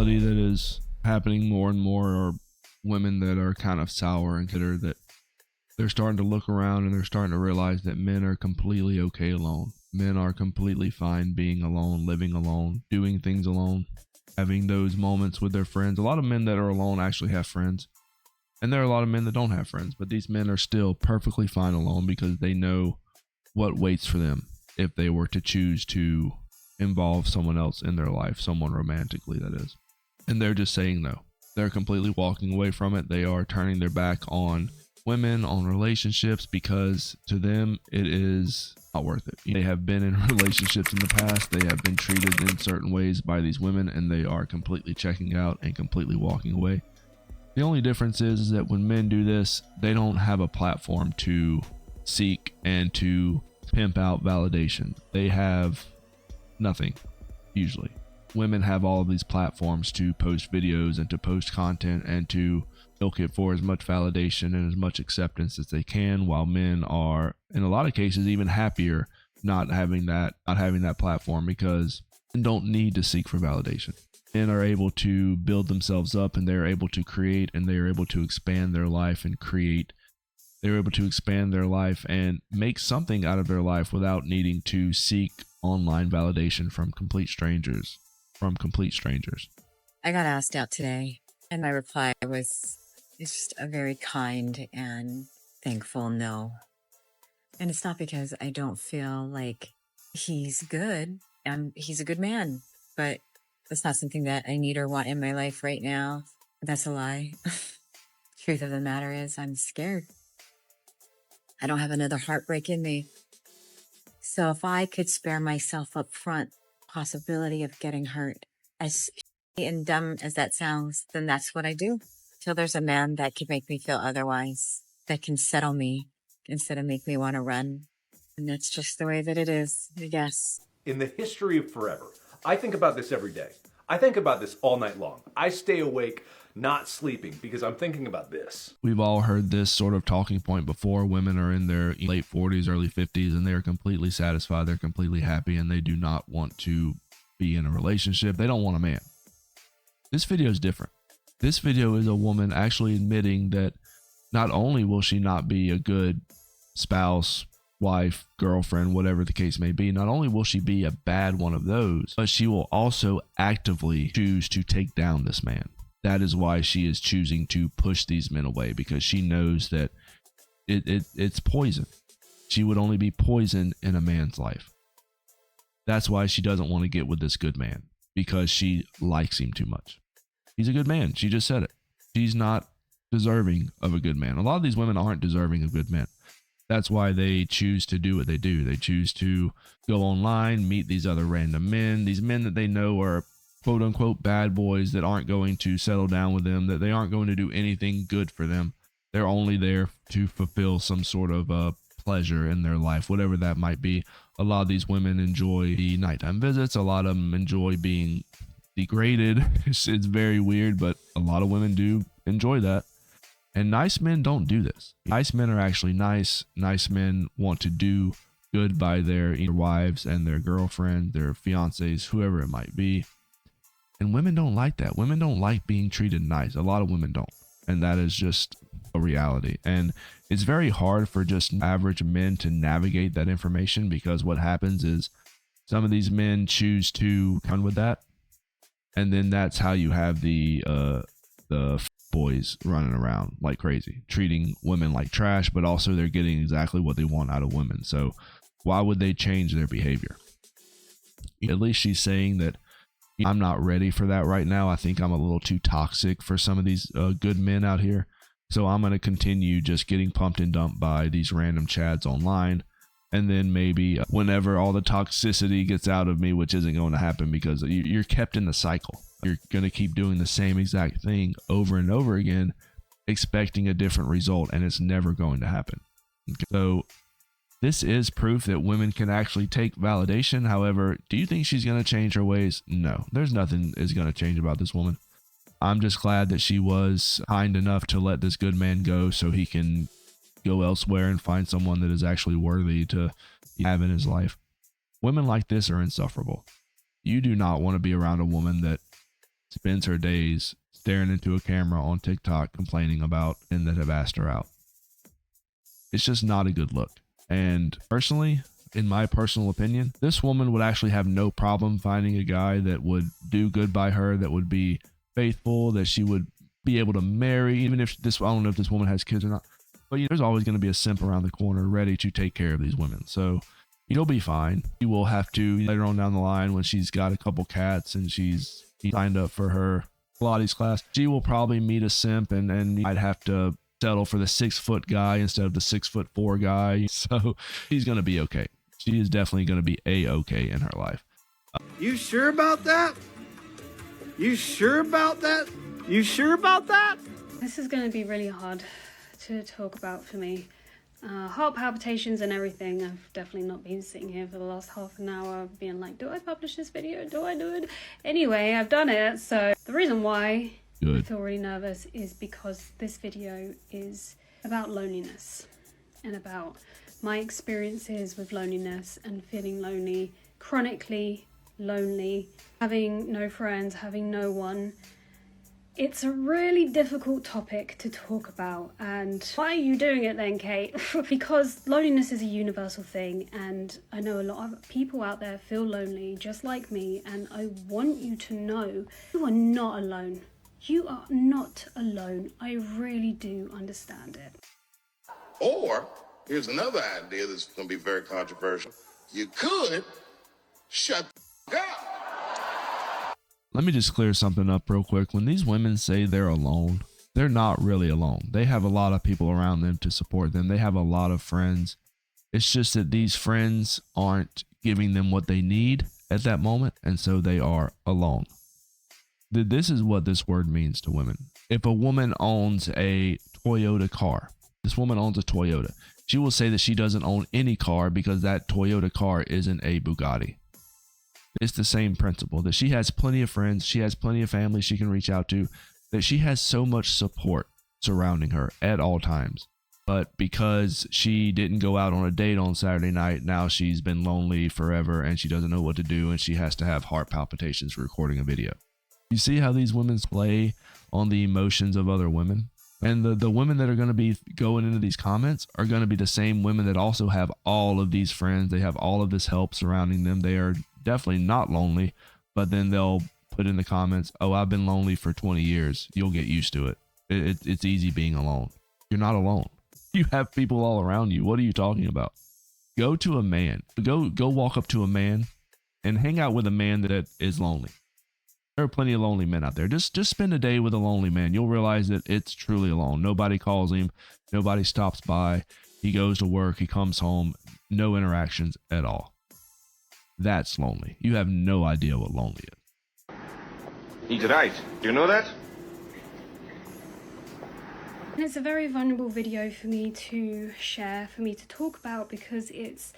reality that is happening more and more are women that are kind of sour and bitter, that they're starting to look around and they're starting to realize that men are completely okay alone. Men are completely fine being alone, living alone, doing things alone, having those moments with their friends. A lot of men that are alone actually have friends. And there are a lot of men that don't have friends, but these men are still perfectly fine alone because they know what waits for them if they were to choose to involve someone else in their life, someone romantically, that is. And they're just saying no. They're completely walking away from it. They are turning their back on women, on relationships, because to them it is not worth it. They have been in relationships in the past. They have been treated in certain ways by these women, and they are completely checking out and completely walking away. The only difference is that when men do this, they don't have a platform to seek and to pimp out validation. They have nothing, usually. Women have all of these platforms to post videos and to post content and to milk it for as much validation and as much acceptance as they can, while men are, in a lot of cases, even happier not having that platform, because men don't need to seek for validation. Men are able to build themselves up, and they're able to create, and they're able to expand their life and create. They're able to expand their life and make something out of their life without needing to seek online validation from complete strangers. I got asked out today, and my reply was just a very kind and thankful no. And it's not because I don't feel like he's good, and he's a good man, but that's not something that I need or want in my life right now. That's a lie. Truth of the matter is, I'm scared. I don't have another heartbreak in me. So if I could spare myself up front possibility of getting hurt, as shitty and dumb as that sounds, then that's what I do. Till there's a man that can make me feel otherwise, that can settle me instead of make me want to run. And that's just the way that it is, I guess. In the history of forever, I think about this every day. I think about this all night long. I stay awake, not sleeping, because I'm thinking about this. We've all heard this sort of talking point before. Women are in their late 40s, early 50s, and they are completely satisfied. They're completely happy, and they do not want to be in a relationship. They don't want a man. This video is different. This video is a woman actually admitting that not only will she not be a good spouse, wife, girlfriend, whatever the case may be, not only will she be a bad one of those, but she will also actively choose to take down this man. That is why she is choosing to push these men away, because she knows that it's poison. She would only be poison in a man's life. That's why she doesn't want to get with this good man, because she likes him too much. He's a good man. She just said it. She's not deserving of a good man. A lot of these women aren't deserving of good men. That's why they choose to do what they do. They choose to go online, meet these other random men, these men that they know are quote unquote bad boys, that aren't going to settle down with them, that they aren't going to do anything good for them. They're only there to fulfill some sort of pleasure in their life, whatever that might be. A lot of these women enjoy the nighttime visits. A lot of them enjoy being degraded. It's very weird, but a lot of women do enjoy that. And nice men don't do this. Nice men are actually nice. Nice men want to do good by their wives and their girlfriend, their fiancés, whoever it might be. And women don't like that. Women don't like being treated nice. A lot of women don't. And that is just a reality. And it's very hard for just average men to navigate that information, because what happens is some of these men choose to run with that. And then that's how you have the boys running around like crazy, treating women like trash, but also they're getting exactly what they want out of women. So why would they change their behavior? At least she's saying that I'm not ready for that right now. I think I'm a little too toxic for some of these good men out here. So I'm going to continue just getting pumped and dumped by these random chads online. And then maybe whenever all the toxicity gets out of me, which isn't going to happen, because you're kept in the cycle. You're going to keep doing the same exact thing over and over again, expecting a different result, and it's never going to happen. Okay. So this is proof that women can actually take validation. However, do you think she's going to change her ways? No, there's nothing is going to change about this woman. I'm just glad that she was kind enough to let this good man go so he can go elsewhere and find someone that is actually worthy to have in his life. Women like this are insufferable. You do not want to be around a woman that spends her days staring into a camera on TikTok complaining about men that have asked her out. It's just not a good look. And personally, in my personal opinion, this woman would actually have no problem finding a guy that would do good by her, that would be faithful, that she would be able to marry, even if this, I don't know if this woman has kids or not, but there's always going to be a simp around the corner ready to take care of these women. So you'll be fine. You will have to later on down the line when she's got a couple cats and she's signed up for her Pilates class, she will probably meet a simp and might have to settle for the 6-foot guy instead of the 6'4" guy. So she's going to be okay. She is definitely going to be a-okay in her life. You sure about that? You sure about that? You sure about that? This is going to be really hard to talk about for me. Heart palpitations and everything. I've definitely not been sitting here for the last half an hour being like, do I publish this video? Do I do it? Anyway, I've done it. So the reason why I feel really nervous is because this video is about loneliness and about my experiences with loneliness and feeling lonely, chronically lonely, having no friends, having no one. It's a really difficult topic to talk about. And why are you doing it then, Kate? Because loneliness is a universal thing, and I know a lot of people out there feel lonely just like me, and I want you to know you are not alone. You are not alone. I really do understand it. Or here's another idea that's going to be very controversial. You could shut the up. Let me just clear something up real quick. When these women say they're alone, they're not really alone. They have a lot of people around them to support them. They have a lot of friends. It's just that these friends aren't giving them what they need at that moment, and so they are alone. This is what this word means to women. If a woman owns a Toyota car, this woman owns a Toyota, she will say that she doesn't own any car because that Toyota car isn't a Bugatti. It's the same principle, that she has plenty of friends, she has plenty of family she can reach out to, that she has so much support surrounding her at all times. But because she didn't go out on a date on Saturday night, now she's been lonely forever and she doesn't know what to do, and she has to have heart palpitations recording a video. You see how these women play on the emotions of other women? And the women that are going to be going into these comments are going to be the same women that also have all of these friends. They have all of this help surrounding them. They are definitely not lonely, but then they'll put in the comments, oh, I've been lonely for 20 years. You'll get used to it. It's easy being alone. You're not alone. You have people all around you. What are you talking about? Go to a man. Go walk up to a man and hang out with a man that is lonely. There are plenty of lonely men out there. Just spend a day with a lonely man. You'll realize that it's truly alone. Nobody calls him. Nobody stops by. He goes to work. He comes home. No interactions at all. That's lonely. You have no idea what lonely is. He's right. Do you know that? And it's a very vulnerable video for me to share, for me to talk about, because it's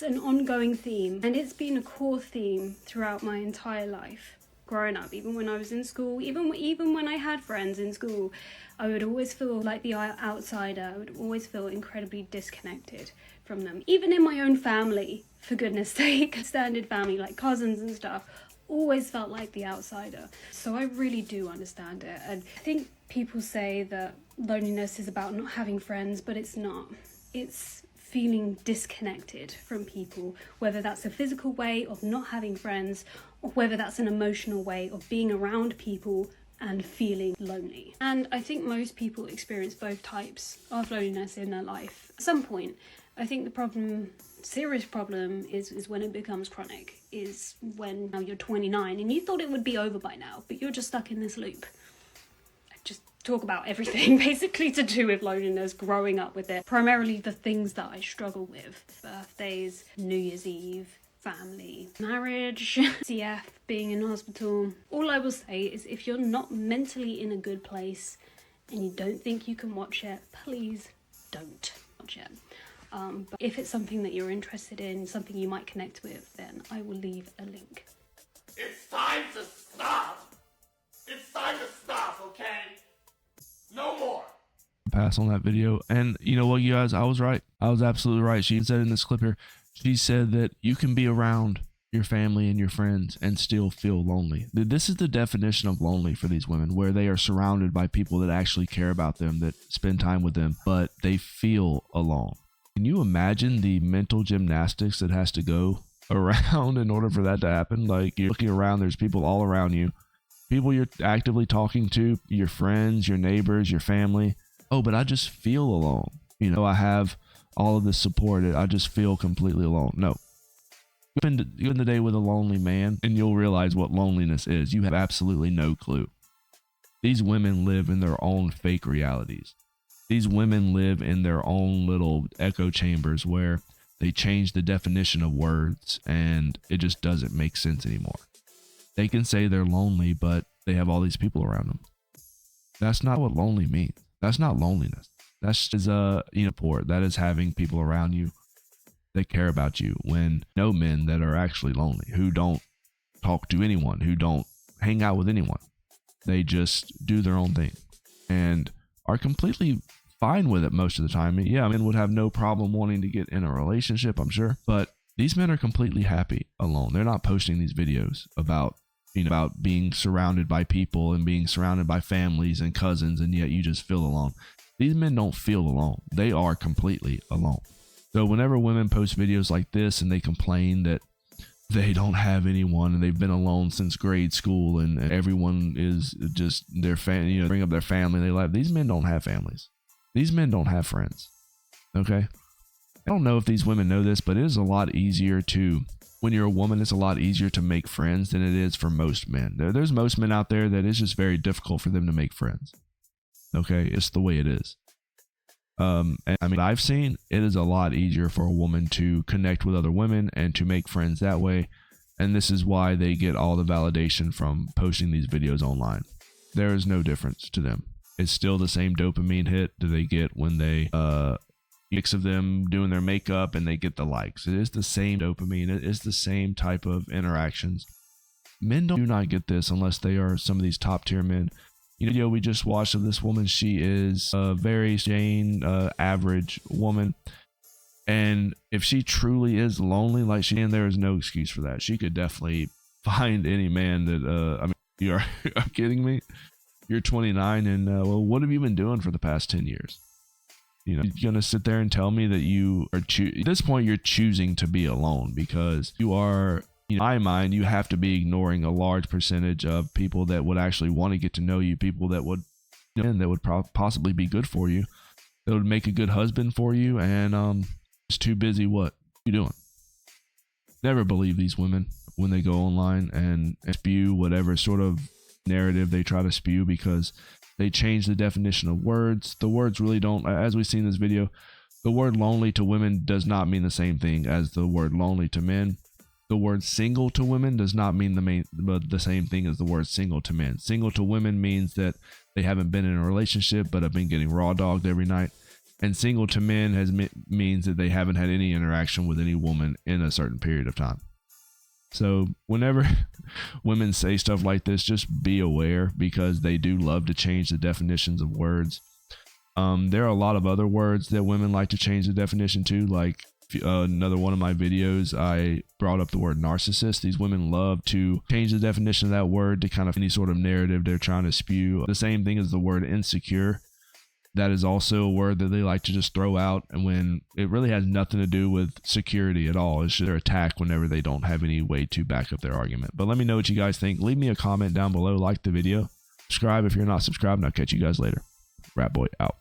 an ongoing theme, and it's been a core theme throughout my entire life. Growing up, even when I was in school, even when I had friends in school, I would always feel like the outsider. I would always feel incredibly disconnected from them. Even in my own family, for goodness sake, extended family, like cousins and stuff, always felt like the outsider. So I really do understand it. And I think people say that loneliness is about not having friends, but it's not. It's feeling disconnected from people, whether that's a physical way of not having friends, or whether that's an emotional way of being around people and feeling lonely. And I think most people experience both types of loneliness in their life at some point. I think the serious problem is when it becomes chronic, is when now you're 29 and you thought it would be over by now, but you're just stuck in this loop. Just talk about everything basically to do with loneliness, growing up with it. Primarily the things that I struggle with: birthdays, New Year's Eve, family, marriage, CF, being in hospital. All I will say is, if you're not mentally in a good place and you don't think you can watch it, please don't watch it. But if it's something that you're interested in, something you might connect with, then I will leave a link. It's time to stop. It's time to stop, okay? No more. Pass on that video. And you know what, you guys, I was right. I was absolutely right. She said in this clip here, she said that you can be around your family and your friends and still feel lonely. This is the definition of lonely for these women, where they are surrounded by people that actually care about them, that spend time with them, but they feel alone. Can you imagine the mental gymnastics that has to go around in order for that to happen? Like, you're looking around, there's people all around you, people you're actively talking to, your friends, your neighbors, your family. Oh, but I just feel alone. You know, I have all of this support. I just feel completely alone. No. Spend the day with a lonely man and you'll realize what loneliness is. You have absolutely no clue. These women live in their own fake realities. These women live in their own little echo chambers where they change the definition of words and it just doesn't make sense anymore. They can say they're lonely, but they have all these people around them. That's not what lonely means. That's not loneliness. That's just support. That is having people around you that care about you, when no men that are actually lonely, who don't talk to anyone, who don't hang out with anyone. They just do their own thing and are completely fine with it most of the time. Yeah, men would have no problem wanting to get in a relationship, I'm sure, but these men are completely happy alone. They're not posting these videos about being surrounded by people and being surrounded by families and cousins, and yet you just feel alone. These men don't feel alone. They are completely alone. So whenever women post videos like this and they complain that they don't have anyone and they've been alone since grade school and everyone is just their family, bring up their family they love, these men don't have families. These men don't have friends. Okay? I don't know if these women know this, but it is a lot easier when you're a woman, it's a lot easier to make friends than it is for most men. There's most men out there that it's just very difficult for them to make friends. Okay? It's the way it is. And I mean, I've seen it is a lot easier for a woman to connect with other women and to make friends that way. And this is why they get all the validation from posting these videos online. There is no difference to them. It's still the same dopamine hit that they get when they, mix of them doing their makeup and they get the likes. It is the same dopamine. It is the same type of interactions. Men do not get this unless they are some of these top tier men. We just watched of this woman. She is a very average woman. And if she truly is lonely, there is no excuse for that. She could definitely find any man that, you are kidding me? You're 29 and, what have you been doing for the past 10 years? You're going to sit there and tell me that you are, at this point, you're choosing to be alone because you are, in my mind, you have to be ignoring a large percentage of people that would actually want to get to know you, people that would, possibly be good for you, that would make a good husband for you, and it's too busy. What you doing? Never believe these women when they go online and spew whatever sort of narrative they try to spew, because they change the definition of words. The words really don't, as we see in this video, the word lonely to women does not mean the same thing as the word lonely to men. The word single to women does not mean the same thing as the word single to men. Single to women means that they haven't been in a relationship but have been getting raw dogged every night. And single to men means that they haven't had any interaction with any woman in a certain period of time. So whenever women say stuff like this, just be aware, because they do love to change the definitions of words. There are a lot of other words that women like to change the definition to, like another one of my videos, I brought up the word narcissist. These women love to change the definition of that word to kind of any sort of narrative they're trying to spew. The same thing as the word insecure. That is also a word that they like to just throw out, and when it really has nothing to do with security at all. It's just their attack whenever they don't have any way to back up their argument. But let me know what you guys think. Leave me a comment down below, like the video, subscribe if you're not subscribed, and I'll catch you guys later. Rat Boy out.